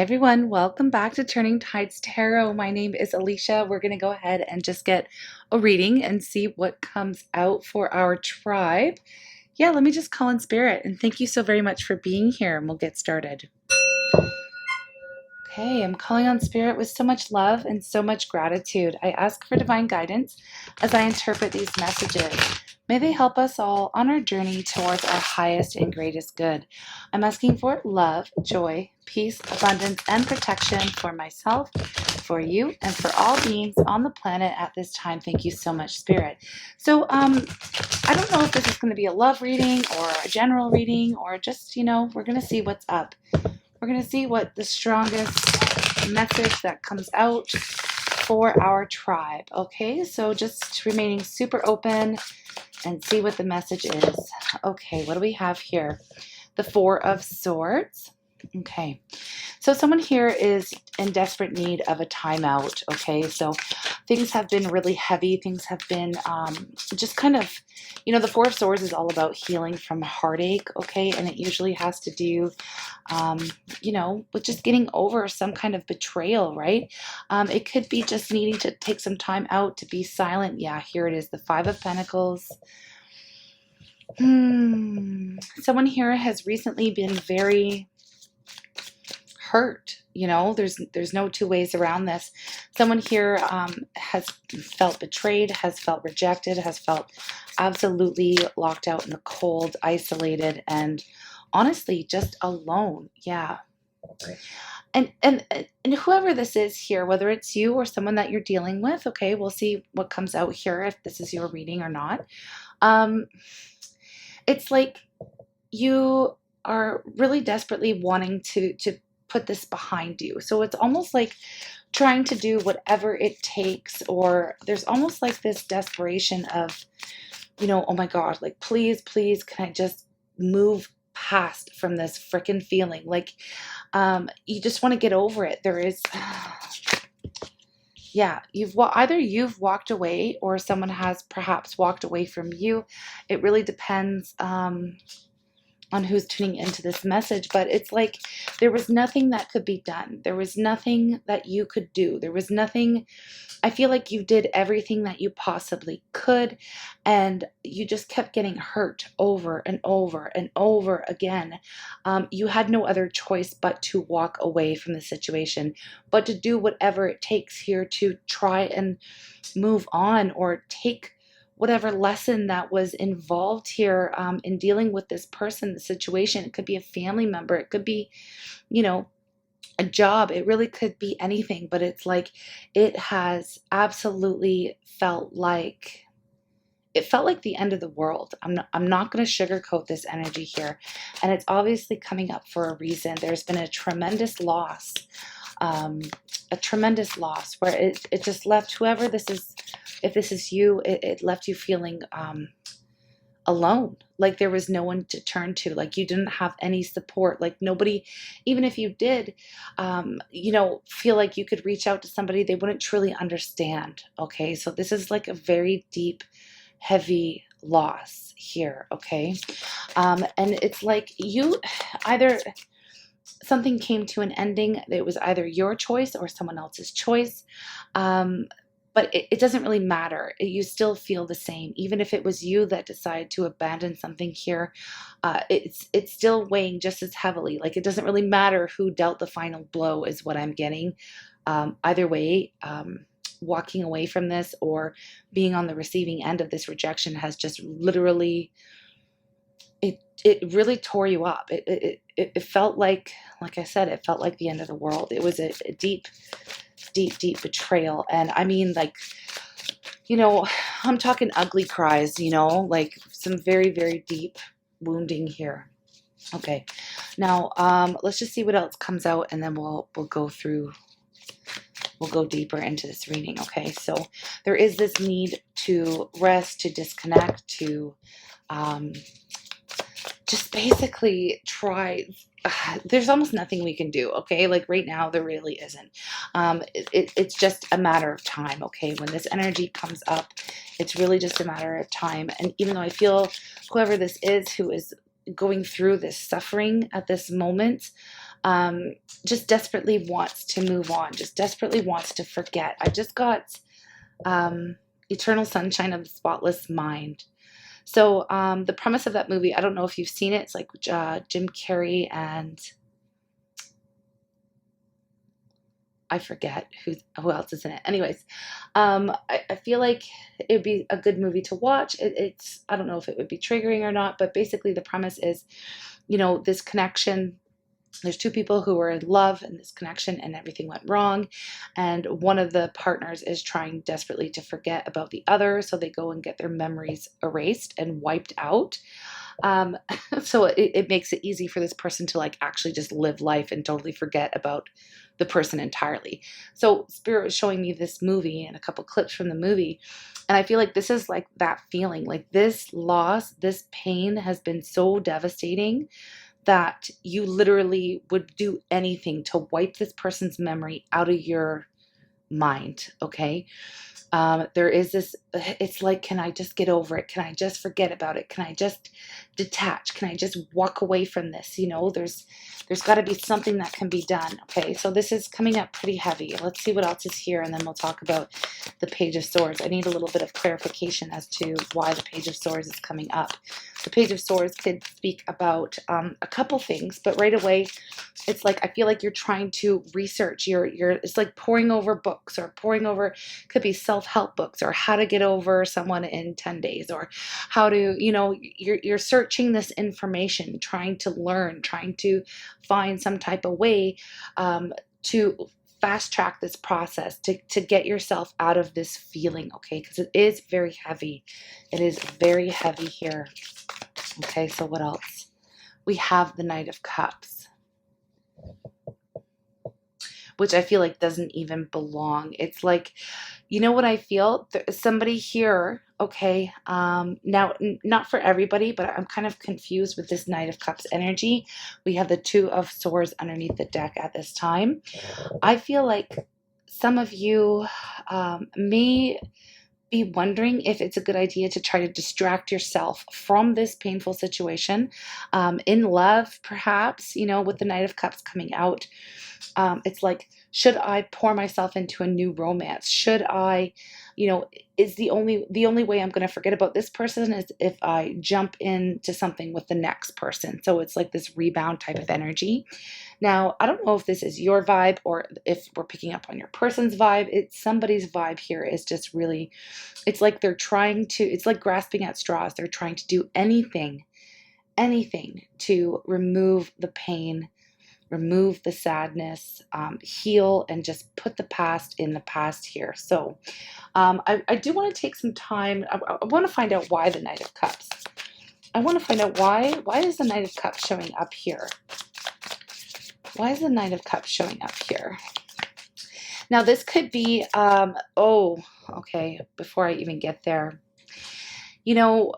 everyone, welcome back to Turning Tides Tarot. My name is Alishia. We're going to go ahead and just get a reading and see what comes out for our tribe. Yeah, let me just call in spirit, and thank you so very much for being here, and we'll get started. Okay, I'm calling on spirit with so much love and so much gratitude. I ask for divine guidance as I interpret these messages. May they help us all on our journey towards our highest and greatest good. I'm asking for love, joy, peace, abundance, and protection for myself, for you, and for all beings on the planet at this time. Thank you so much, Spirit. So, I don't know if this is going to be a love reading or a general reading or just, we're going to see what's up. We're going to see what the strongest message that comes out for our tribe. Okay, so just remaining super open and see what the message is. Okay, what do we have here? The Four of Swords. Okay, so someone here is in desperate need of a timeout. Okay, so things have been really heavy. Things have been just kind of, the Four of Swords is all about healing from heartache. Okay, and it usually has to do, with just getting over some kind of betrayal, right? It could be just needing to take some time out to be silent. Yeah, here it is, the Five of Pentacles. Someone here has recently been very hurt. There's no two ways around this. Someone here has felt betrayed, has felt rejected, has felt absolutely locked out in the cold, isolated, and honestly just alone. Yeah. And whoever this is here, whether it's you or someone that you're dealing with, okay, we'll see what comes out here, if this is your reading or not. It's like you are really desperately wanting to put this behind you. So it's almost like trying to do whatever it takes, or there's almost like this desperation of, oh my God, like, please, can I just move past from this freaking feeling? Like, you just want to get over it. There is, yeah, either you've walked away or someone has perhaps walked away from you. It really depends, on who's tuning into this message, but it's like there was nothing that could be done. There was nothing that you could do. There was nothing. I feel like you did everything that you possibly could, and you just kept getting hurt over and over and over again. You had no other choice but to walk away from the situation, but to do whatever it takes here to try and move on, or take whatever lesson that was involved here in dealing with this person, the situation. It could be a family member. It could be, a job. It really could be anything, but it's like it has absolutely felt like the end of the world. I'm not going to sugarcoat this energy here, and it's obviously coming up for a reason. There's been a tremendous loss, where it just left whoever this is. If this is you, it left you feeling alone, like there was no one to turn to, like you didn't have any support, like nobody, even if you did, feel like you could reach out to somebody, they wouldn't truly understand. Okay, so this is like a very deep, heavy loss here. Okay, and it's like you either something came to an ending. It was either your choice or someone else's choice. But it doesn't really matter. You still feel the same. Even if it was you that decided to abandon something here, it's still weighing just as heavily. Like, it doesn't really matter who dealt the final blow is what I'm getting. Either way, walking away from this or being on the receiving end of this rejection has just literally, it really tore you up. It felt like I said, it felt like the end of the world. It was a deep betrayal. And I mean, like, I'm talking ugly cries, like some very, very deep wounding here. Okay, now let's just see what else comes out, and then we'll go deeper into this reading. Okay, so there is this need to rest, to disconnect, to just basically try. There's almost nothing we can do. Okay, like right now there really isn't. It's just a matter of time. Okay, when this energy comes up, it's really just a matter of time. And even though I feel whoever this is who is going through this suffering at this moment, just desperately wants to move on, just desperately wants to forget. I just got Eternal Sunshine of the Spotless Mind. So the premise of that movie, I don't know if you've seen it. It's like Jim Carrey and I forget who else is in it. Anyways, I feel like it would be a good movie to watch. It's, I don't know if it would be triggering or not, but basically the premise is, you know, this connection. There's two people who were in love in this connection and everything went wrong. And one of the partners is trying desperately to forget about the other. So they go and get their memories erased and wiped out. So it makes it easy for this person to like actually just live life and totally forget about the person entirely. So Spirit was showing me this movie and a couple clips from the movie. And I feel like this is like that feeling, like this loss, this pain has been so devastating that you literally would do anything to wipe this person's memory out of your mind. Okay. There is this, it's like, can I just get over it? Can I just forget about it? Can I just detach? Can I just walk away from this? You know, there's got to be something that can be done. Okay, so this is coming up pretty heavy. Let's see what else is here, and then we'll talk about the Page of Swords. I need a little bit of clarification as to why the Page of Swords is coming up. The Page of Swords could speak about a couple things, but right away, it's like I feel like you're trying to research. It's like poring over books or poring over, could be self-help books or how to get over someone in 10 days or how to, you know, you're searching this information, trying to learn, trying to find some type of way to fast track this process to get yourself out of this feeling, okay? Because it is very heavy. It is very heavy here. Okay, so what else? We have the Knight of Cups, which I feel like doesn't even belong. It's like, you know what I feel? There's somebody here, okay, now, not for everybody, but I'm kind of confused with this Knight of Cups energy. We have the Two of Swords underneath the deck at this time. I feel like some of you may be wondering if it's a good idea to try to distract yourself from this painful situation. In love, perhaps, you know, with the Knight of Cups coming out. It's like, should I pour myself into a new romance? Should I, you know, is the only way I'm going to forget about this person is if I jump into something with the next person. So it's like this rebound type of energy. Now, I don't know if this is your vibe or if we're picking up on your person's vibe. It's somebody's vibe here is just really, it's like they're trying to, it's like grasping at straws. They're trying to do anything to remove the pain, remove the sadness, heal, and just put the past in the past here. So I do want to take some time. I want to find out why the Knight of Cups. I want to find out why is the Knight of Cups showing up here? Why is the Knight of Cups showing up here? Now this could be, oh, okay, before I even get there, you know,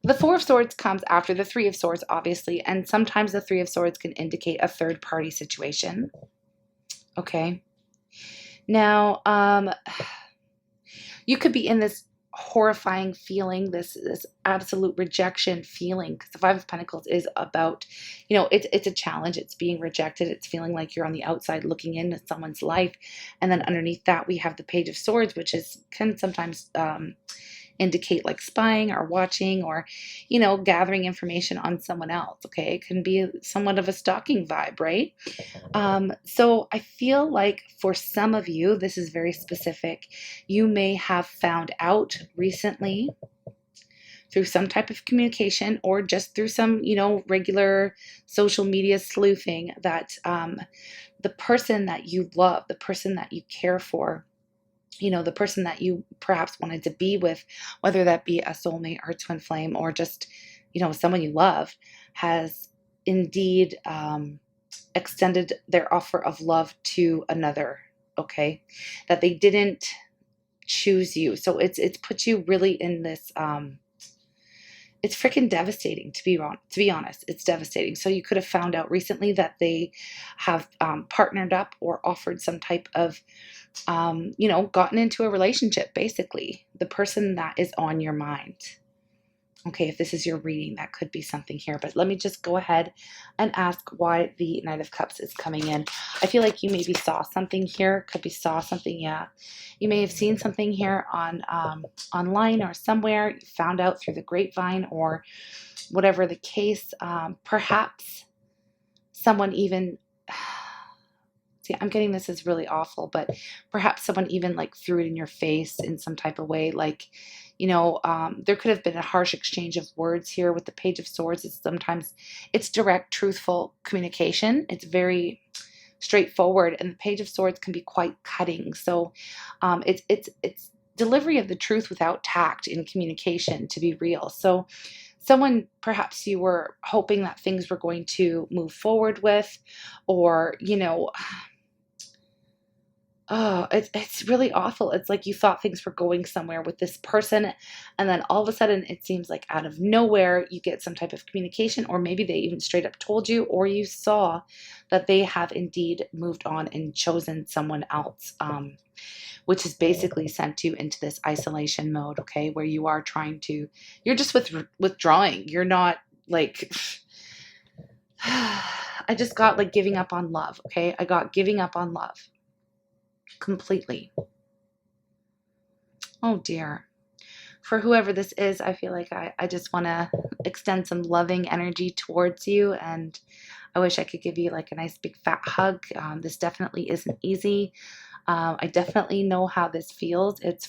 the Four of Swords comes after the Three of Swords, obviously, and sometimes the Three of Swords can indicate a third-party situation. Okay. Now, you could be in this horrifying feeling, this absolute rejection feeling, because the Five of Pentacles is about, you know, it's a challenge. It's being rejected. It's feeling like you're on the outside looking into someone's life, and then underneath that we have the Page of Swords, which can sometimes indicate like spying or watching or, you know, gathering information on someone else. Okay, it can be somewhat of a stalking vibe, right? So I feel like for some of you, this is very specific. You may have found out recently through some type of communication or just through some, you know, regular social media sleuthing that the person that you love, the person that you care for, you know, the person that you perhaps wanted to be with, whether that be a soulmate or a twin flame or just, you know, someone you love, has indeed extended their offer of love to another, okay? That they didn't choose you. So it's put you really in this, it's freaking devastating, to be honest. It's devastating. So you could have found out recently that they have partnered up or offered some type of, you know, gotten into a relationship, basically. The person that is on your mind. Okay, if this is your reading, that could be something here. But let me just go ahead and ask why the Knight of Cups is coming in. I feel like you maybe saw something here. Could be saw something, yeah. You may have seen something here on online or somewhere. You found out through the grapevine or whatever the case. Perhaps someone even... See, I'm getting this is really awful, but perhaps someone even like threw it in your face in some type of way. Like, you know, there could have been a harsh exchange of words here with the Page of Swords. It's direct, truthful communication. It's very straightforward, and the Page of Swords can be quite cutting. So it's delivery of the truth without tact in communication, to be real. So someone perhaps you were hoping that things were going to move forward with, or, you know, oh, it's really awful. It's like you thought things were going somewhere with this person, and then all of a sudden it seems like out of nowhere you get some type of communication, or maybe they even straight up told you, or you saw that they have indeed moved on and chosen someone else, which has basically sent you into this isolation mode, okay, where you are you're just withdrawing. You're not like... I just got like giving up on love, okay? I got giving up on love. Completely. Oh dear. For whoever this is, I feel like I just want to extend some loving energy towards you, and I wish I could give you like a nice big fat hug. This definitely isn't easy. I definitely know how this feels. It's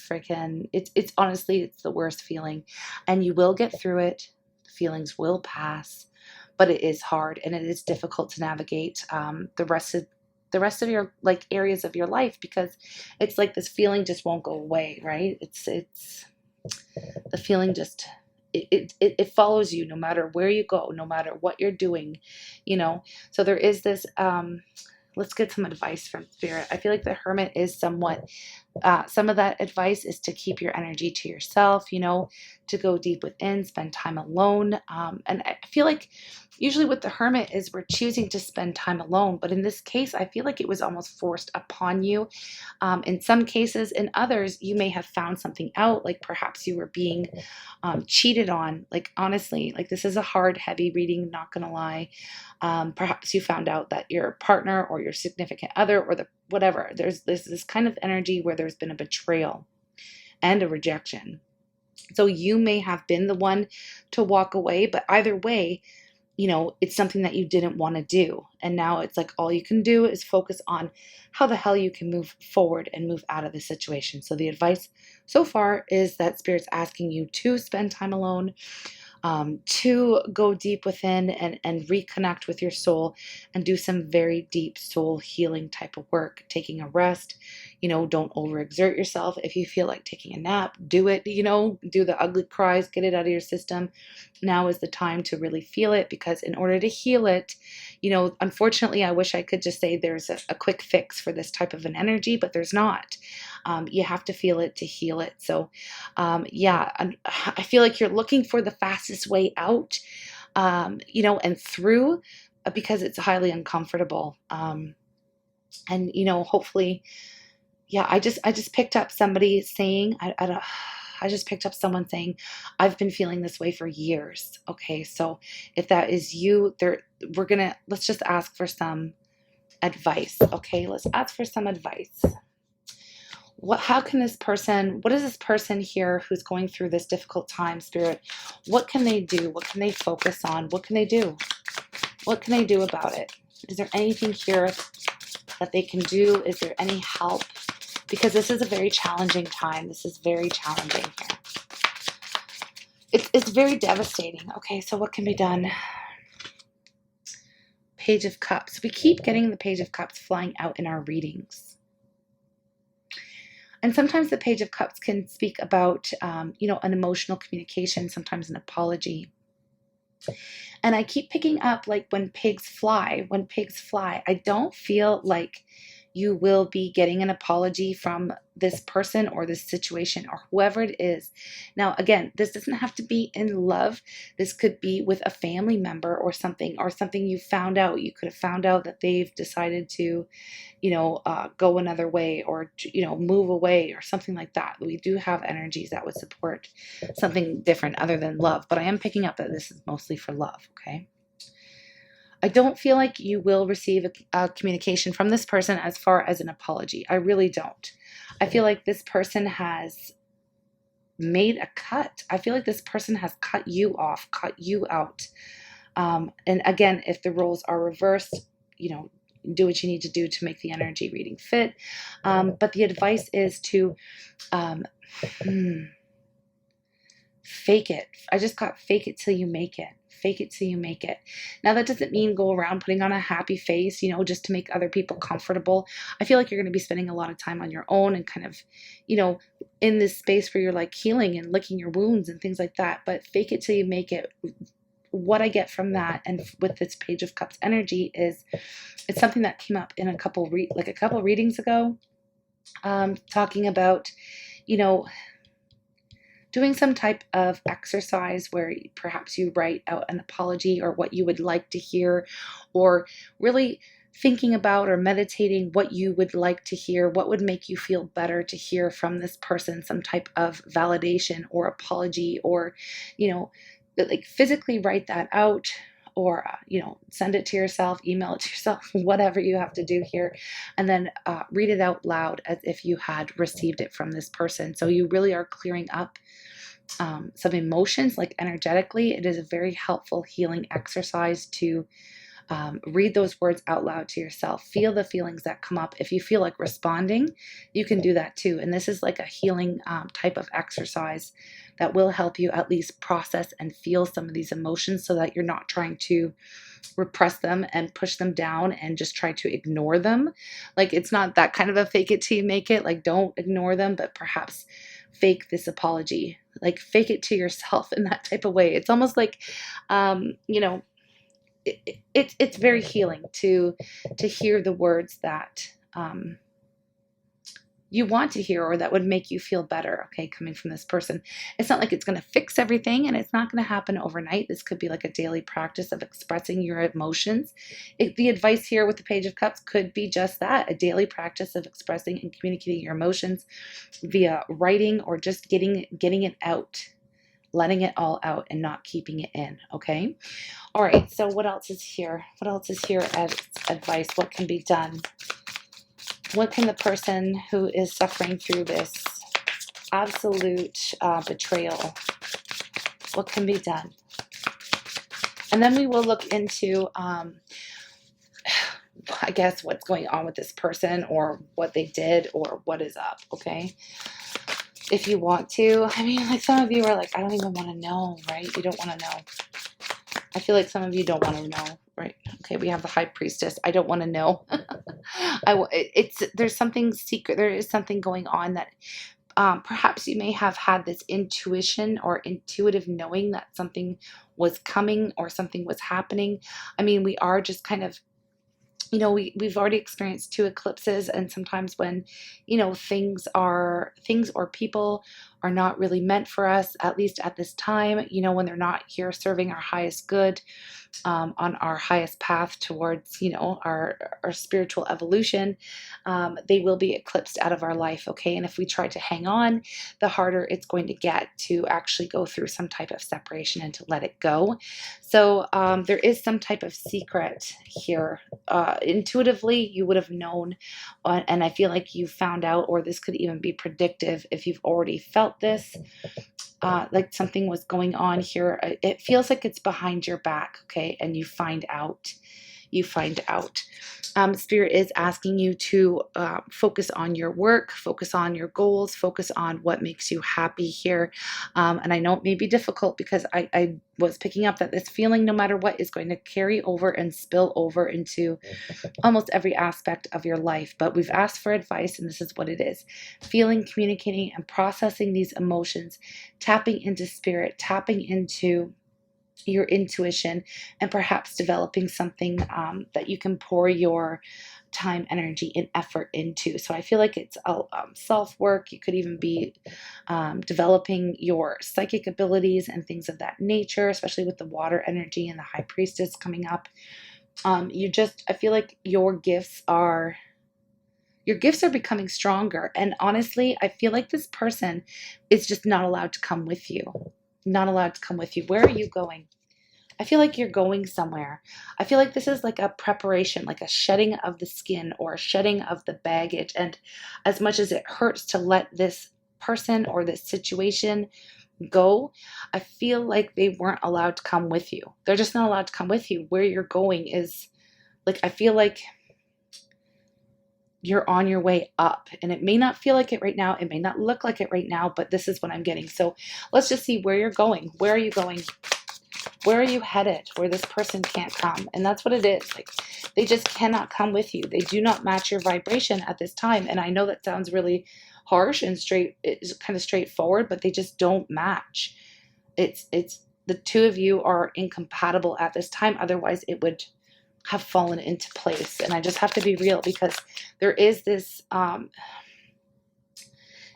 honestly, it's the worst feeling, and you will get through it. The feelings will pass, but it is hard and it is difficult to navigate the rest of your like areas of your life, because it's like this feeling just won't go away, right? It's the feeling just it follows you no matter where you go, no matter what you're doing, you know. So there is this let's get some advice from Spirit. I feel like the Hermit is somewhat some of that advice is to keep your energy to yourself, you know, to go deep within, spend time alone. And I feel like usually with the Hermit is we're choosing to spend time alone. But in this case, I feel like it was almost forced upon you. In some cases, in others, you may have found something out, like perhaps you were being cheated on. Like, honestly, like this is a hard, heavy reading, not going to lie. Perhaps you found out that your partner or your significant other or whatever, there's this kind of energy where there's been a betrayal and a rejection. So you may have been the one to walk away, but either way, you know, it's something that you didn't want to do. And now it's like all you can do is focus on how the hell you can move forward and move out of the situation. So the advice so far is that Spirit's asking you to spend time alone, to go deep within and reconnect with your soul and do some very deep soul healing type of work, taking a rest. You know, don't overexert yourself. If you feel like taking a nap, do it, you know, do the ugly cries, get it out of your system. Now is the time to really feel it, because in order to heal it, you know, unfortunately, I wish I could just say there's a quick fix for this type of an energy, but there's not. You have to feel it to heal it. So, yeah, I feel like you're looking for the fastest way out, you know, and through, because it's highly uncomfortable. And, you know, hopefully, yeah, I just picked up somebody saying, I just picked up someone saying, I've been feeling this way for years. Okay, so if that is you, let's just ask for some advice. Okay, let's ask for some advice. What is this person here who's going through this difficult time, Spirit? What can they do? What can they focus on? What can they do? What can they do about it? Is there anything here that they can do? Is there any help? Because this is a very challenging time. This is very challenging here. It's very devastating. Okay, so what can be done? Page of Cups. We keep getting the Page of Cups flying out in our readings. And sometimes the Page of Cups can speak about, you know, an emotional communication, sometimes an apology. And I keep picking up, like, when pigs fly, I don't feel like, you will be getting an apology from this person or this situation or whoever it is. Now, again, this doesn't have to be in love. This could be with a family member or something you found out. You could have found out that they've decided to, go another way, or, move away or something like that. We do have energies that would support something different other than love, but I am picking up that this is mostly for love, okay? I don't feel like you will receive a communication from this person as far as an apology. I really don't. I feel like this person has made a cut. I feel like this person has cut you off, cut you out. And again, if the roles are reversed, do what you need to do to make the energy reading fit. But the advice is to fake it. I just got fake it till you make it. Fake it till you make it. Now, that doesn't mean go around putting on a happy face, just to make other people comfortable. I feel like you're going to be spending a lot of time on your own and kind of, in this space where you're like healing and licking your wounds and things like that. But fake it till you make it. What I get from that, and with this Page of Cups energy, is it's something that came up in a couple readings ago, talking about, doing some type of exercise where perhaps you write out an apology or what you would like to hear, or really thinking about or meditating what you would like to hear, what would make you feel better to hear from this person, some type of validation or apology, or, like physically write that out, or, send it to yourself, email it to yourself, whatever you have to do here, and then read it out loud as if you had received it from this person. So you really are clearing up some emotions, like energetically. It is a very helpful healing exercise to read those words out loud to yourself. Feel the feelings that come up. If you feel like responding, you can do that too. And this is like a healing type of exercise that will help you at least process and feel some of these emotions, so that you're not trying to repress them and push them down and just try to ignore them. Like, it's not that kind of a fake it till you make it. Like, don't ignore them, but perhaps fake this apology. Like, fake it to yourself in that type of way. It's almost like, it's very healing to hear the words that you want to hear, or that would make you feel better, okay, coming from this person. It's not like it's going to fix everything, and it's not going to happen overnight. This could be like a daily practice of expressing your emotions. The advice here with the Page of Cups could be just that, a daily practice of expressing and communicating your emotions via writing, or just getting it out, letting it all out and not keeping it in, okay? All right, so what else is here? What else is here as advice? What can be done? What can the person who is suffering through this absolute betrayal, what can be done? And then we will look into, I guess, what's going on with this person, or what they did, or what is up, okay? If you want to. I mean, like, some of you are like, I don't even want to know, right? You don't want to know. I feel like some of you don't want to know, right? Okay, we have the High Priestess. I don't want to know. There's something secret. There is something going on that perhaps you may have had this intuition or intuitive knowing that something was coming or something was happening. I mean, we are just kind of, we've already experienced 2 eclipses, and sometimes when, things or people are not really meant for us, at least at this time, when they're not here serving our highest good, on our highest path towards, our spiritual evolution, they will be eclipsed out of our life, okay? And if we try to hang on, the harder it's going to get to actually go through some type of separation and to let it go. So there is some type of secret here. Intuitively, you would have known, and I feel like you found out, or this could even be predictive if you've already felt this, like something was going on here. It feels like it's behind your back, okay? And you find out. Spirit is asking you to focus on your work, focus on your goals, focus on what makes you happy here. And I know it may be difficult, because I was picking up that this feeling, no matter what, is going to carry over and spill over into almost every aspect of your life. But we've asked for advice, and this is what it is. Feeling, communicating, and processing these emotions, tapping into spirit, tapping into your intuition, and perhaps developing something that you can pour your time, energy, and effort into. So I feel like it's self-work. You could even be developing your psychic abilities and things of that nature, especially with the water energy and the high priestess coming up. I feel like your gifts are becoming stronger. And honestly, I feel like this person is just not allowed to come with you. Not allowed to come with you. Where are you going? I feel like you're going somewhere. I feel like this is like a preparation, like a shedding of the skin or a shedding of the baggage. And as much as it hurts to let this person or this situation go, I feel like they weren't allowed to come with you. They're just not allowed to come with you. Where you're going is like, I feel like you're on your way up, and it may not feel like it right now. It may not look like it right now, but this is what I'm getting. So let's just see where you're going. Where are you going? Where are you headed where this person can't come? And that's what it is. Like, they just cannot come with you. They do not match your vibration at this time. And I know that sounds really harsh and it's kind of straightforward, but they just don't match. It's the two of you are incompatible at this time. Otherwise it would have fallen into place. And I just have to be real, because there is this,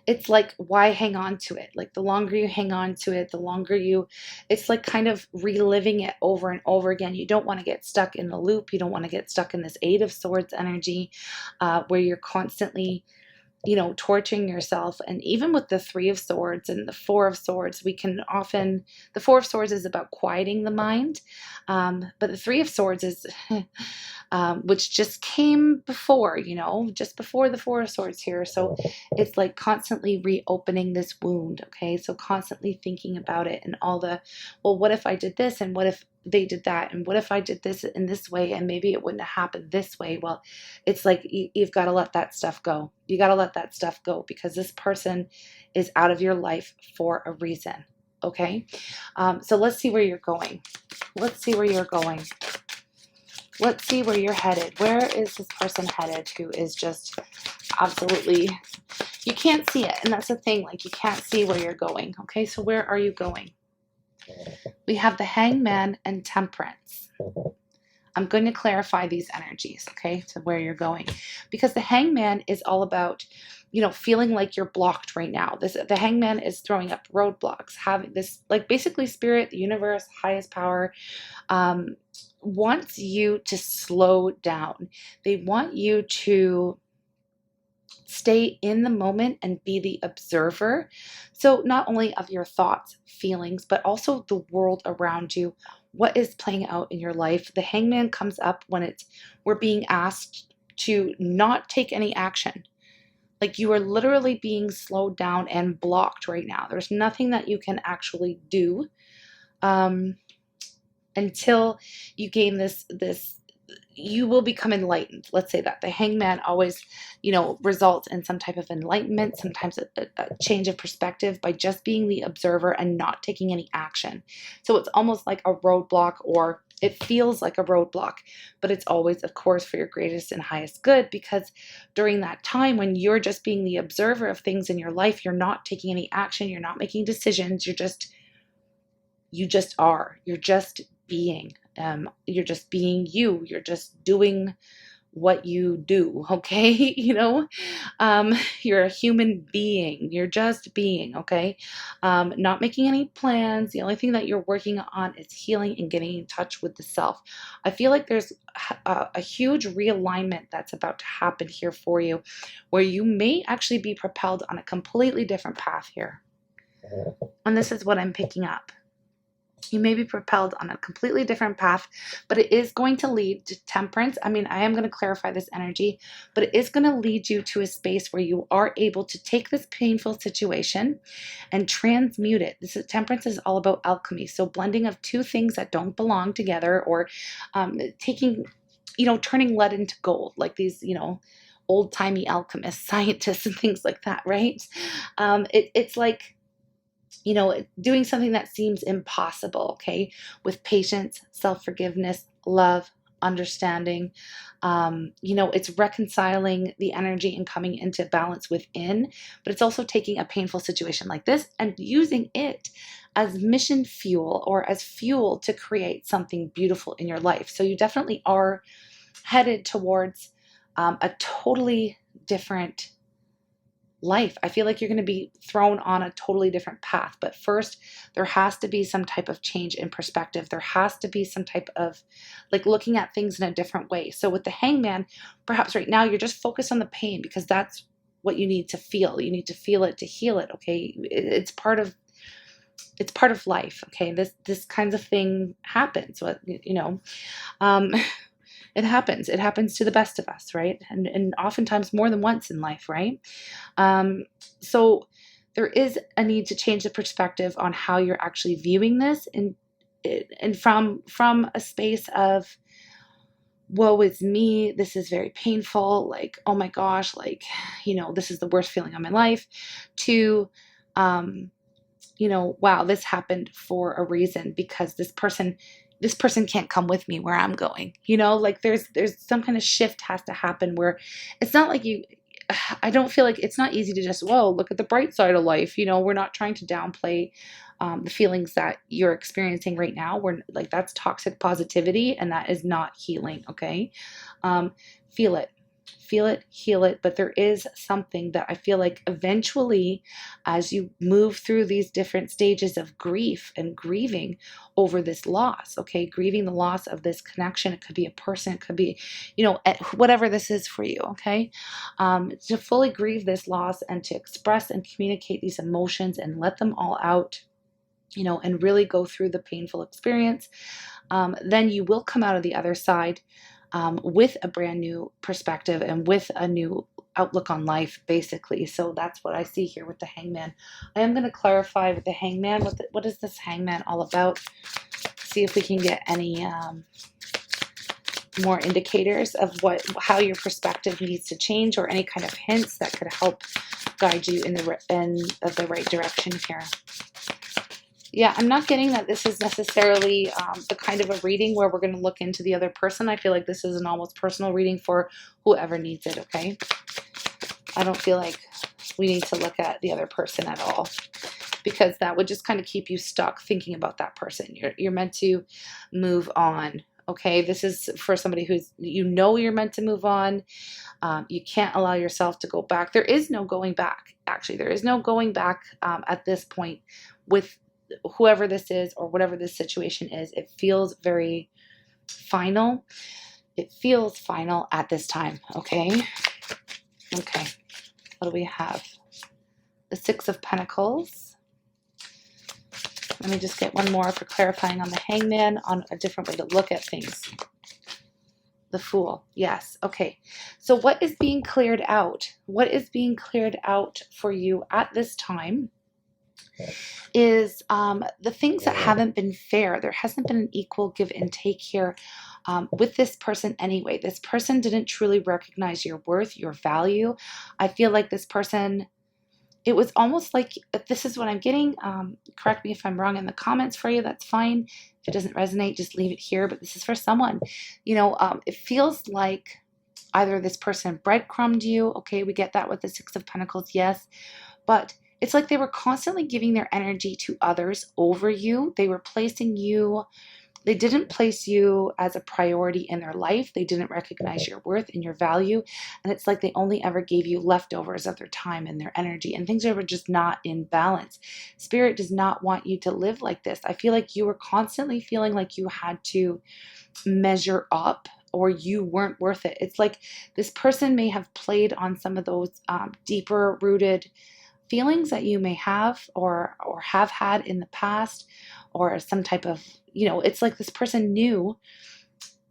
it's like, why hang on to it? Like, the longer you hang on to it, the longer it's like kind of reliving it over and over again. You don't want to get stuck in the loop. You don't want to get stuck in this Eight of Swords energy, where you're constantly, torturing yourself. And even with the Three of Swords and the Four of Swords, the Four of Swords is about quieting the mind. But the Three of Swords is, which just came before, just before the Four of Swords here. So it's like constantly reopening this wound. Okay. So constantly thinking about it and all well, what if I did this? And what if they did that? And what if I did this in this way? And maybe it wouldn't have happened this way. Well, it's like, you've got to let that stuff go. You got to let that stuff go, because this person is out of your life for a reason. Okay. So let's see where you're going. Let's see where you're going. Let's see where you're headed. Where is this person headed who is just absolutely, you can't see it. And that's the thing, like, you can't see where you're going. Okay. So where are you going? We have the Hangman and Temperance. I'm going to clarify these energies, okay, to where you're going, because the Hangman is all about, feeling like you're blocked right now. The Hangman is throwing up roadblocks, having this, like, basically spirit, the universe, highest power, wants you to slow down. They want you to stay in the moment and be the observer. So not only of your thoughts, feelings, but also the world around you. What is playing out in your life? The Hangman comes up when we're being asked to not take any action. Like, you are literally being slowed down and blocked right now. There's nothing that you can actually do until you gain this, you will become enlightened. Let's say that the Hangman always, results in some type of enlightenment, sometimes a change of perspective by just being the observer and not taking any action. So it's almost like a roadblock, or it feels like a roadblock, but it's always, of course, for your greatest and highest good, because during that time when you're just being the observer of things in your life, you're not taking any action, you're not making decisions, you just are. You're just being. You're just being you. You're just doing what you do, okay? You're a human being. You're just being, okay? Not making any plans. The only thing that you're working on is healing and getting in touch with the self. I feel like there's a huge realignment that's about to happen here for you, where you may actually be propelled on a completely different path here. And this is what I'm picking up. You may be propelled on a completely different path, but it is going to lead to temperance. I mean, I am going to clarify this energy, but it is going to lead you to a space where you are able to take this painful situation and transmute it. Temperance is all about alchemy. So blending of two things that don't belong together, or taking, turning lead into gold, like these, old-timey alchemists, scientists, and things like that, right? It's like, doing something that seems impossible, okay, with patience, self-forgiveness, love, understanding. It's reconciling the energy and coming into balance within, but it's also taking a painful situation like this and using it as mission fuel, or as fuel to create something beautiful in your life. So you definitely are headed towards a totally different life. I feel like you're going to be thrown on a totally different path. But first, there has to be some type of change in perspective. There has to be some type of like looking at things in a different way. So with the Hangman, perhaps right now you're just focused on the pain because that's what you need to feel. You need to feel it to heal it. Okay. It's part of life. Okay. This kinds of thing happens. Um, it happens. It happens to the best of us, right? And oftentimes more than once in life, right? So there is a need to change the perspective on how you're actually viewing this, and from a space of, woe is me, this is very painful, like, oh my gosh, like, this is the worst feeling of my life, to, wow, this happened for a reason, because this person can't come with me where I'm going. Like there's some kind of shift has to happen where it's not like I don't feel like it's not easy to just, whoa, look at the bright side of life. We're not trying to downplay the feelings that you're experiencing right now. We're like, that's toxic positivity, and that is not healing. Okay. Feel it, heal it. But there is something that I feel like eventually, as you move through these different stages of grief and grieving over this loss, okay, grieving the loss of this connection, it could be a person, it could be, whatever this is for you, okay, to fully grieve this loss and to express and communicate these emotions and let them all out, and really go through the painful experience, then you will come out of the other side with a brand new perspective and with a new outlook on life, basically. So that's what I see here with the Hangman. I am going to clarify with the Hangman, what is this Hangman all about? See if we can get any more indicators of how your perspective needs to change, or any kind of hints that could help guide you in the right direction here. Yeah, I'm not getting that this is necessarily the kind of a reading where we're going to look into the other person. I feel like this is an almost personal reading for whoever needs it, okay? I don't feel like we need to look at the other person at all, because that would just kind of keep you stuck thinking about that person. You're meant to move on, okay? This is for somebody who's, you're meant to move on. You can't allow yourself to go back. There is no going back, actually. There is no going back at this point with whoever this is or whatever this situation is. It feels very final. It feels final at this time, okay? Okay, what do we have? The Six of Pentacles. Let me just get one more for clarifying on the Hangman, on a different way to look at things. The Fool, yes, okay. So what is being cleared out? What is being cleared out for you at this time is the things that haven't been fair. There hasn't been an equal give and take here with this person anyway. This person didn't truly recognize your worth, your value. I feel like this person, it was almost like, this is what I'm getting. Correct me if I'm wrong in the comments for you. That's fine. If it doesn't resonate, just leave it here. But this is for someone. It feels like either this person breadcrumbed you. Okay, we get that with the Six of Pentacles, yes. But it's like they were constantly giving their energy to others over you. They were placing you, they didn't place you as a priority in their life. They didn't recognize your worth and your value. And it's like they only ever gave you leftovers of their time and their energy. And things were just not in balance. Spirit does not want you to live like this. I feel like you were constantly feeling like you had to measure up, or you weren't worth it. It's like this person may have played on some of those deeper rooted feelings that you may have or have had in the past, or some type of, it's like this person knew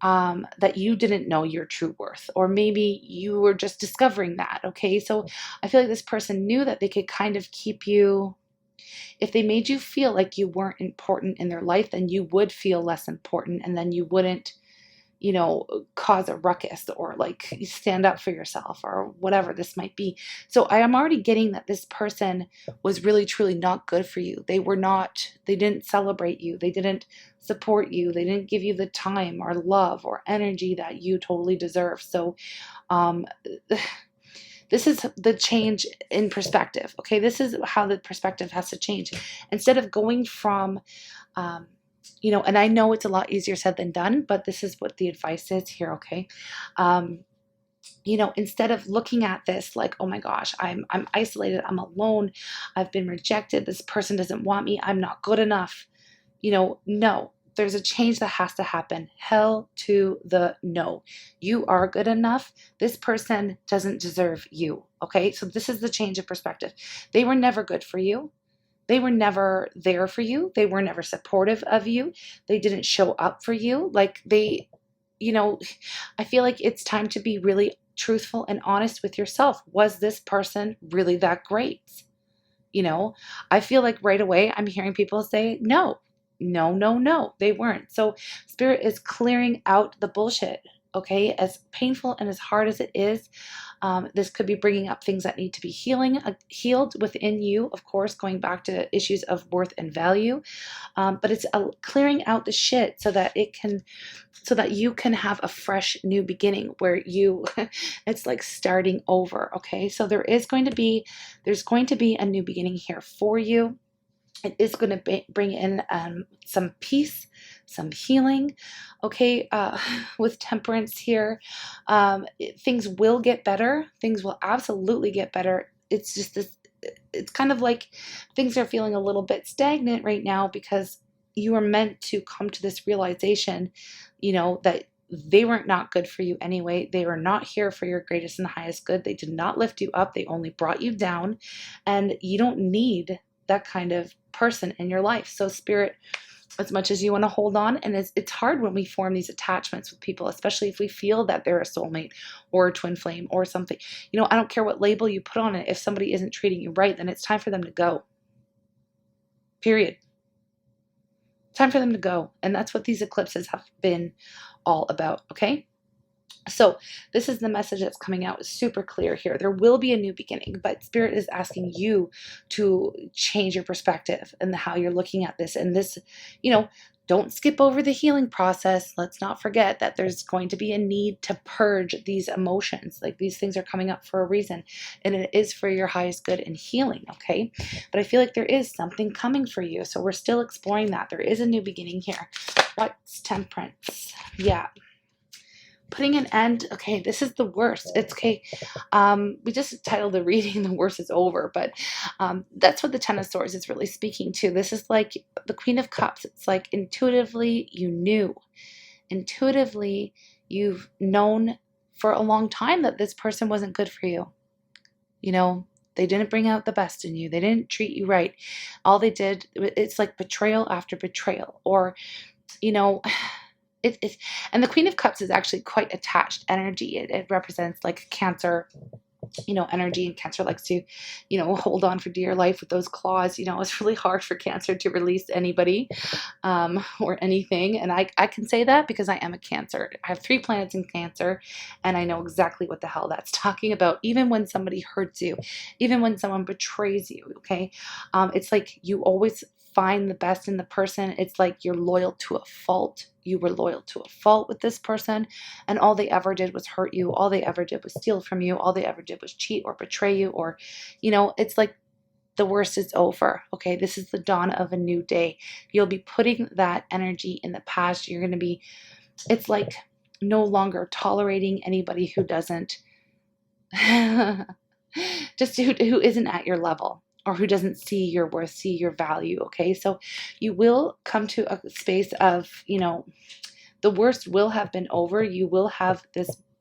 that you didn't know your true worth, or maybe you were just discovering that, okay? So I feel like this person knew that they could kind of keep you, if they made you feel like you weren't important in their life, then you would feel less important, and then you wouldn't, cause a ruckus or like stand up for yourself or whatever this might be. So I am already getting that this person was really, truly not good for you. They didn't celebrate you. They didn't support you. They didn't give you the time or love or energy that you totally deserve. So, this is the change in perspective. Okay. This is how the perspective has to change. Instead of going from, and I know it's a lot easier said than done, but this is what the advice is here, okay? you know, instead of looking at this like, oh my gosh, I'm isolated, I'm alone, I've been rejected, this person doesn't want me, I'm not good enough. You know, no, there's a change that has to happen. Hell to the no. You are good enough. This person doesn't deserve you. Okay. So this is the change of perspective. They were never good for you. They were never there for you. They were never supportive of you. They didn't show up for you. Like they, you know, I feel like it's time to be really truthful and honest with yourself. Was this person really that great? You know, I feel like right away I'm hearing people say, no, no, no, no, they weren't. So Spirit is clearing out the bullshit. Okay, as painful and as hard as it is, this could be bringing up things that need to be healed within you, of course, going back to issues of worth and value. But it's clearing out the shit so that so that you can have a fresh new beginning where you, it's like starting over. Okay, so there's going to be a new beginning here for you. It is going to bring in some peace, some healing. Okay, with Temperance here, things will get better. Things will absolutely get better. It's just this, it's kind of like things are feeling a little bit stagnant right now because you are meant to come to this realization, you know, that they weren't not good for you anyway. They were not here for your greatest and highest good. They did not lift you up. They only brought you down, and you don't need that kind of person in your life. So Spirit, as much as you want to hold on, and it's hard when we form these attachments with people, especially if we feel that they're a soulmate or a twin flame or something. You know, I don't care what label you put on it. If somebody isn't treating you right, then it's time for them to go. Period. Time for them to go. And that's what these eclipses have been all about. Okay. So this is the message that's coming out. It's super clear here. There will be a new beginning, but Spirit is asking you to change your perspective and how you're looking at this. And this, you know, don't skip over the healing process. Let's not forget that there's going to be a need to purge these emotions. Like these things are coming up for a reason, and it is for your highest good and healing. Okay. But I feel like there is something coming for you. So we're still exploring that. There is a new beginning here. What's Temperance? Yeah. Putting an end. Okay, this is the worst. It's okay. We just titled the reading "The Worst Is Over," but that's what the Ten of Swords is really speaking to. This is like the Queen of Cups. It's like intuitively you knew. Intuitively you've known for a long time that this person wasn't good for you. You know, they didn't bring out the best in you. They didn't treat you right. All they did, it's like betrayal after betrayal. Or, you know, and the Queen of Cups is actually quite attached energy. It represents like Cancer, you know, energy, and Cancer likes to, you know, hold on for dear life with those claws. You know, it's really hard for Cancer to release anybody or anything. And I can say that because I am a Cancer. I have 3 planets in Cancer, and I know exactly what the hell that's talking about. Even when somebody hurts you, even when someone betrays you, okay? It's like you always find the best in the person. It's like you're loyal to a fault. You were loyal to a fault with this person, and all they ever did was hurt you. All they ever did was steal from you. All they ever did was cheat or betray you, or, you know, it's like the worst is over. Okay, this is the dawn of a new day. You'll be putting that energy in the past. You're going to be, it's like no longer tolerating anybody who doesn't, just who isn't at your level, or who doesn't see your worth, see your value. Okay, so you will come to a space of, you know, the worst will have been over. You will have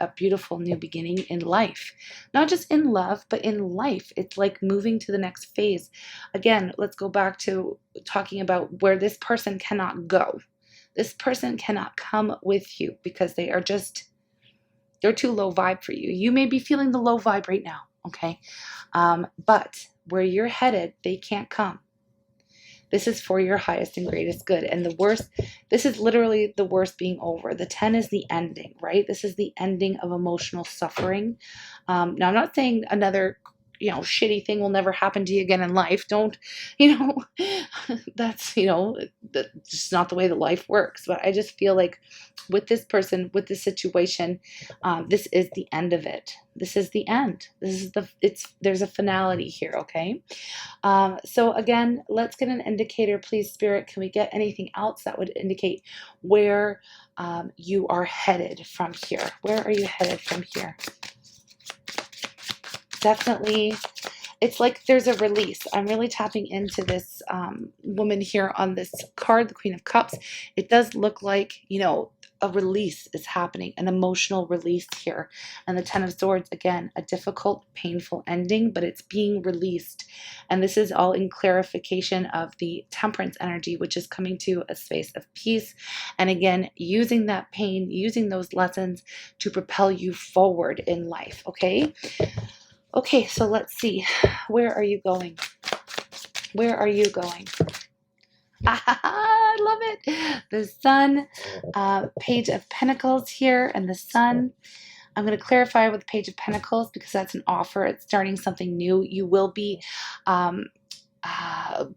a beautiful new beginning in life, not just in love, but in life. It's like moving to the next phase. Again, let's go back to talking about where this person cannot go. This person cannot come with you because they're too low vibe for you. You may be feeling the low vibe right now. Okay, but where you're headed, they can't come. This is for your highest and greatest good. And the worst, this is literally the worst being over. The 10 is the ending, right? This is the ending of emotional suffering. Now, I'm not saying another, you know, shitty thing will never happen to you again in life. Don't, you know, that's, you know, that's just not the way the life works. But I just feel like with this person, with this situation, this is the end of it. This is the end. This is there's a finality here. Okay. So again, let's get an indicator, please, Spirit. Can we get anything else that would indicate where you are headed from here? Where are you headed from here? definitely, it's like there's a release. I'm really tapping into this woman here on this card, the Queen of Cups. It does look like, you know, a release is happening, an emotional release here. And the Ten of Swords, again, a difficult, painful ending, but it's being released. And this is all in clarification of the Temperance energy, which is coming to a space of peace. And again, using that pain, using those lessons to propel you forward in life, okay? Okay, so let's see. Where are you going? Where are you going? I love it. The Sun, Page of Pentacles here, and the Sun. I'm going to clarify with the Page of Pentacles because that's an offer. It's starting something new. You will be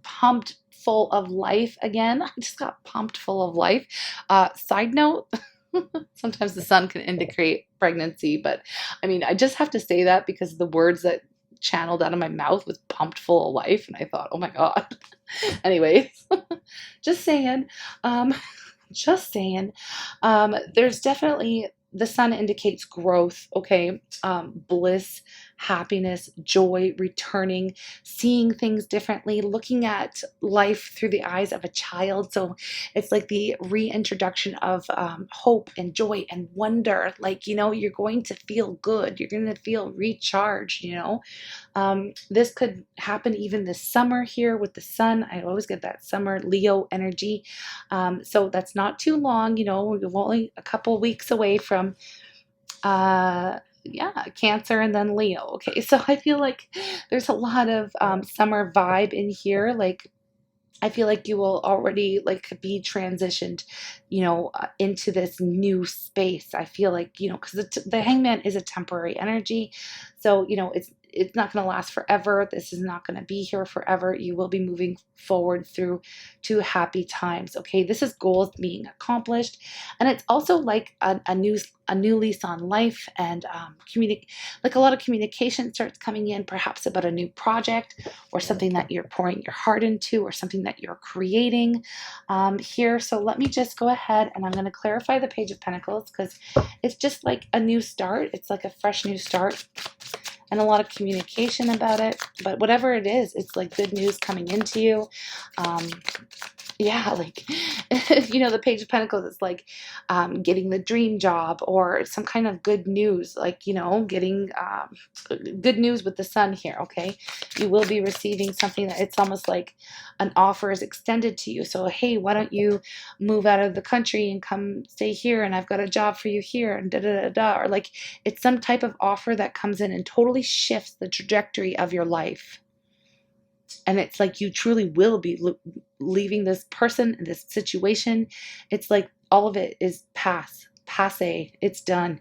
pumped full of life again. I just got pumped full of life. Side note, sometimes the Sun can indicate pregnancy, but I mean, I just have to say that because the words that channeled out of my mouth was pumped full of life, and I thought, oh my God. Anyways, just saying. Just saying. There's definitely, the Sun indicates growth, okay? Bliss, happiness, joy, returning, seeing things differently, looking at life through the eyes of a child. So it's like the reintroduction of hope and joy and wonder. Like, you know, you're going to feel good. You're going to feel recharged, you know? This could happen even this summer here with the Sun. I always get that summer Leo energy. So that's not too long, you know, we're only a couple weeks away from yeah, Cancer and then Leo. Okay, so I feel like there's a lot of summer vibe in here. Like, I feel like you will already like be transitioned, you know, into this new space. I feel like, you know, because the Hangman is a temporary energy, so you know it's not going to last forever. This is not going to be here forever. You will be moving forward through to happy times. Okay, this is goals being accomplished, and it's also like a new lease on life, and like a lot of communication starts coming in, perhaps about a new project or something that you're pouring your heart into or something that you're creating here. So let me just go ahead and I'm going to clarify the Page of Pentacles because it's just like a new start. It's like a fresh new start and a lot of communication about it. But whatever it is, it's like good news coming into you. Yeah, like, you know, the Page of Pentacles is like getting the dream job or some kind of good news, like, you know, getting good news with the Sun here, okay? You will be receiving something that it's almost like an offer is extended to you. So, hey, why don't you move out of the country and come stay here, and I've got a job for you here, and da-da-da-da. Or like it's some type of offer that comes in and totally shifts the trajectory of your life. And it's like you truly will be leaving this person, this situation. It's like all of it is passe, it's done,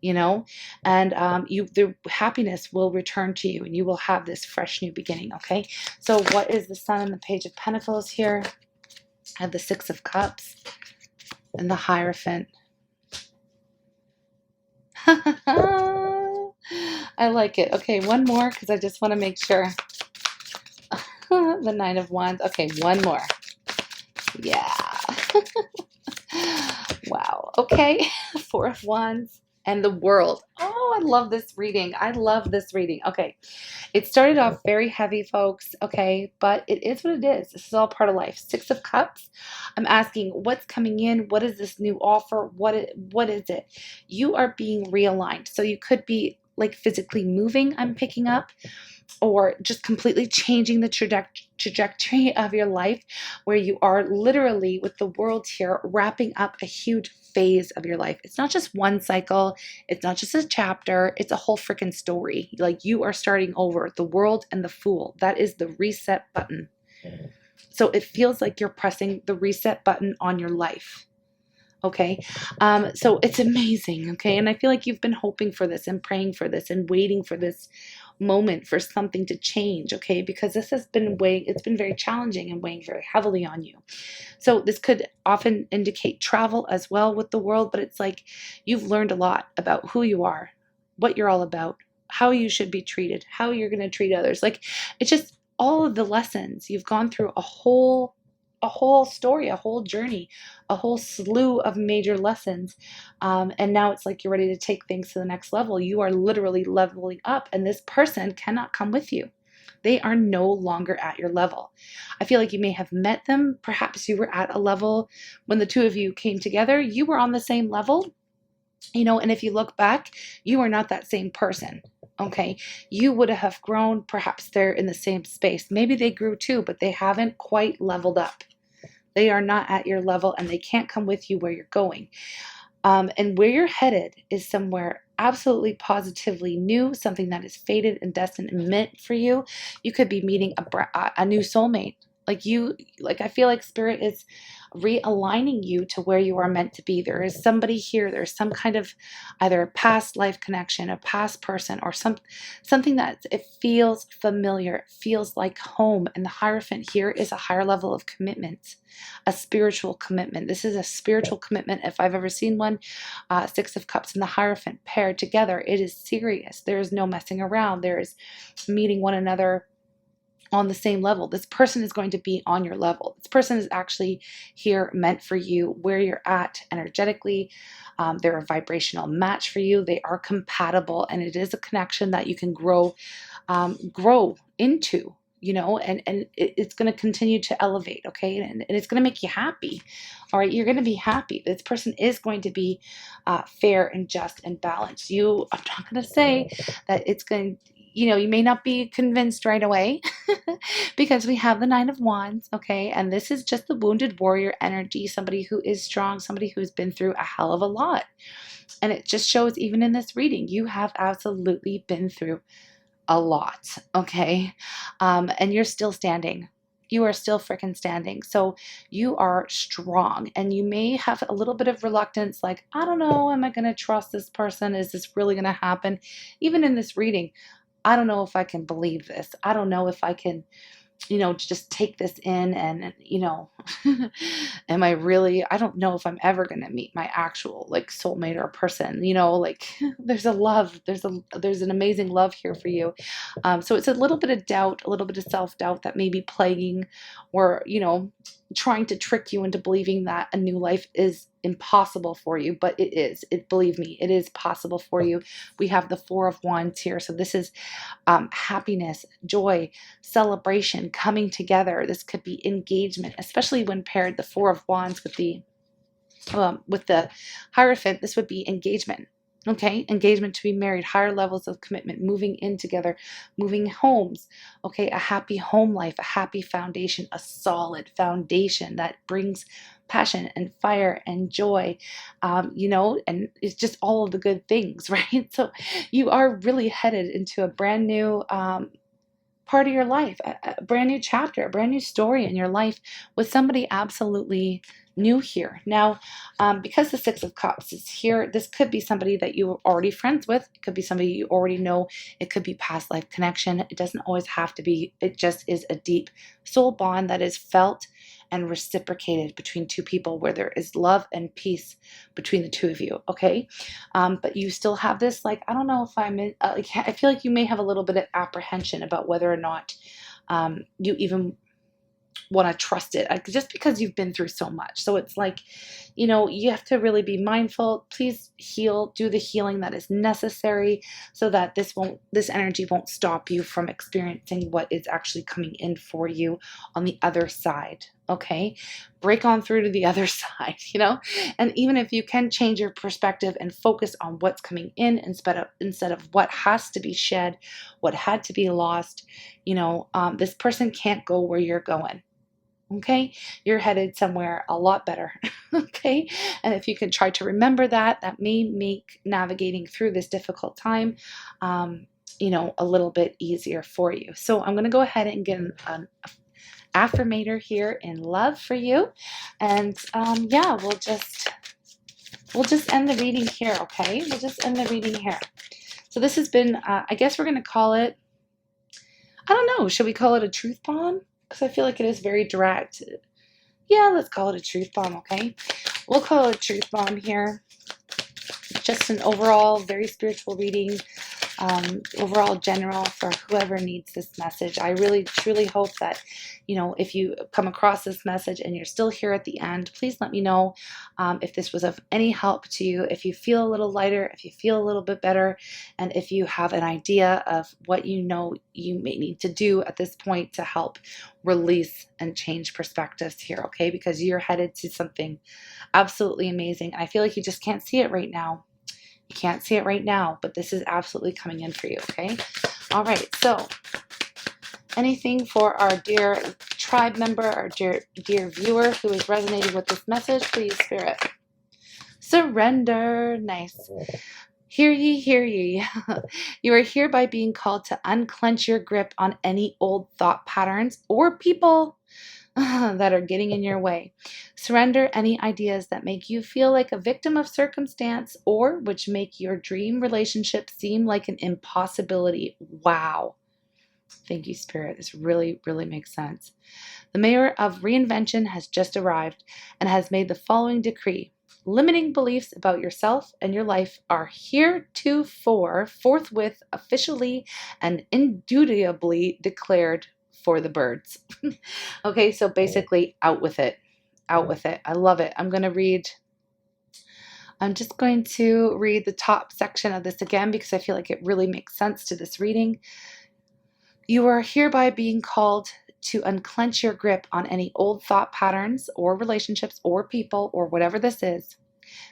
you know, and the happiness will return to you and you will have this fresh new beginning, okay? So what is the Sun and the Page of Pentacles here? I have the Six of Cups and the Hierophant. I like it. Okay, one more because I just want to make sure. The Nine of Wands. Okay, one more. Yeah. Wow. Okay. Four of Wands and the World. Oh, I love this reading. I love this reading. Okay. It started off very heavy, folks. Okay. But it is what it is. This is all part of life. Six of Cups. I'm asking what's coming in. What is this new offer? What is it? You are being realigned. So you could be like physically moving, I'm picking up, or just completely changing the trajectory of your life, where you are literally with the World here wrapping up a huge phase of your life. It's not just one cycle. It's not just a chapter. It's a whole freaking story. Like you are starting over. The World and the Fool. That is the reset button. So it feels like you're pressing the reset button on your life. Okay. So it's amazing. Okay. And I feel like you've been hoping for this and praying for this and waiting for this moment for something to change. Okay. Because this has been it's been very challenging and weighing very heavily on you. So this could often indicate travel as well with the World, but it's like you've learned a lot about who you are, what you're all about, how you should be treated, how you're going to treat others. Like it's just all of the lessons you've gone through a whole whole story, a whole journey, a whole slew of major lessons. And now it's like you're ready to take things to the next level. You are literally leveling up, and this person cannot come with you. They are no longer at your level. I feel like you may have met them. Perhaps you were at a level when the two of you came together. You were on the same level, you know, and if you look back, you are not that same person. Okay, you would have grown. Perhaps they're in the same space. Maybe they grew too, but they haven't quite leveled up. They are not at your level, and they can't come with you where you're going. And where you're headed is somewhere absolutely positively new, something that is fated and destined and meant for you. You could be meeting a new soulmate. Like I feel like Spirit is realigning you to where you are meant to be. There is somebody here. There's some kind of either a past life connection, a past person, or something that it feels familiar. It feels like home. And the Hierophant here is a higher level of commitment, a spiritual commitment. This is a spiritual commitment if I've ever seen one. Six of Cups and the Hierophant paired together. It is serious. There is no messing around. There is meeting one another on the same level. This person is going to be on your level. This person is actually here meant for you where you're at energetically. They're a vibrational match for you. They are compatible, and it is a connection that you can grow into, you know, and it's going to continue to elevate. Okay. And it's going to make you happy. All right. You're going to be happy. This person is going to be fair and just and balanced. I'm not going to say that it's going to, you know, you may not be convinced right away because we have the Nine of Wands, okay? And this is just the wounded warrior energy, somebody who is strong, somebody who's been through a hell of a lot. And it just shows, even in this reading, you have absolutely been through a lot, okay? And you're still standing. You are still freaking standing. So you are strong, and you may have a little bit of reluctance, like, I don't know, am I going to trust this person? Is this really going to happen? Even in this reading, I don't know if I can believe this. I don't know if I can, you know, just take this in and, you know, am I really, I don't know if I'm ever going to meet my actual like soulmate or person, you know, like there's a love, there's an amazing love here for you. So it's a little bit of doubt, a little bit of self-doubt that may be plaguing or, you know, trying to trick you into believing that a new life is impossible for you, but it is. Believe me, it is possible for you. We have the Four of Wands here. So this is happiness, joy, celebration, coming together. This could be engagement, especially when paired the Four of Wands with the Hierophant. This would be engagement. Okay, engagement to be married, higher levels of commitment, moving in together, moving homes. Okay, a happy home life, a happy foundation, a solid foundation that brings passion and fire and joy, you know, and it's just all of the good things, right? So you are really headed into a brand new part of your life, a brand new chapter, a brand new story in your life with somebody absolutely new here. Now, because the Six of Cups is here, this could be somebody that you were already friends with. It could be somebody you already know. It could be past life connection. It doesn't always have to be. It just is a deep soul bond that is felt and reciprocated between two people where there is love and peace between the two of you, okay? But you still have this, like, I don't know if I'm in, I feel like you may have a little bit of apprehension about whether or not you even want to trust it, just because you've been through so much. So it's like, you know, you have to really be mindful. Please do the healing that is necessary so that this energy won't stop you from experiencing what is actually coming in for you on the other side. Okay, break on through to the other side, you know. And even if you can change your perspective and focus on what's coming in instead of what has to be shed, what had to be lost, you know, this person can't go where you're going. Okay, you're headed somewhere a lot better. Okay, and if you can try to remember that may make navigating through this difficult time, you know, a little bit easier for you. So I'm going to go ahead and get an affirmator here in love for you, and yeah, we'll just end the reading here. Okay, we'll just end the reading here. So this has been, I guess we're going to call it, I don't know, should we call it a truth bomb? Because I feel like it is very direct. Yeah, let's call it a truth bomb, okay? We'll call it a truth bomb here. Just an overall very spiritual reading. overall general for whoever needs this message. I really truly hope that, you know, if you come across this message and you're still here at the end, please let me know if this was of any help to you, if you feel a little lighter, if you feel a little bit better, and if you have an idea of what you know you may need to do at this point to help release and change perspectives here, okay? Because you're headed to something absolutely amazing. I feel like you just can't see it right now. You can't see it right now, but this is absolutely coming in for you, okay? All right, so anything for our dear tribe member, our dear viewer who is resonating with this message, please, Spirit. Surrender. Nice. Hear ye, hear ye. You are hereby being called to unclench your grip on any old thought patterns or people that are getting in your way. Surrender any ideas that make you feel like a victim of circumstance or which make your dream relationship seem like an impossibility. Wow. Thank you, Spirit. This really, really makes sense. The mayor of reinvention has just arrived and has made the following decree. Limiting beliefs about yourself and your life are heretofore, forthwith, officially, and indubitably declared for the birds. Okay, so basically, out with it. Out with it. I love it. I'm just going to read the top section of this again because I feel like it really makes sense to this reading. You are hereby being called to unclench your grip on any old thought patterns or relationships or people or whatever this is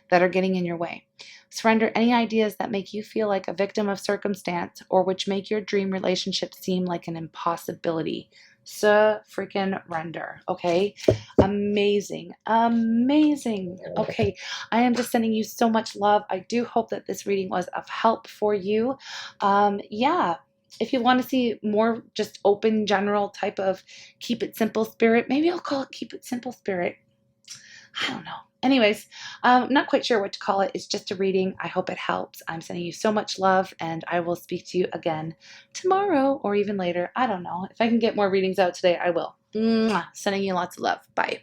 that are getting in your way. Surrender any ideas that make you feel like a victim of circumstance or which make your dream relationship seem like an impossibility. Freaking render. Okay. Amazing. Amazing. Okay. I am just sending you so much love. I do hope that this reading was of help for you. Yeah. If you want to see more just open, general type of keep it simple spirit, maybe I'll call it keep it simple spirit. I don't know. Anyways, I'm not quite sure what to call it. It's just a reading. I hope it helps. I'm sending you so much love, and I will speak to you again tomorrow or even later. I don't know. If I can get more readings out today, I will. Mwah. Sending you lots of love. Bye.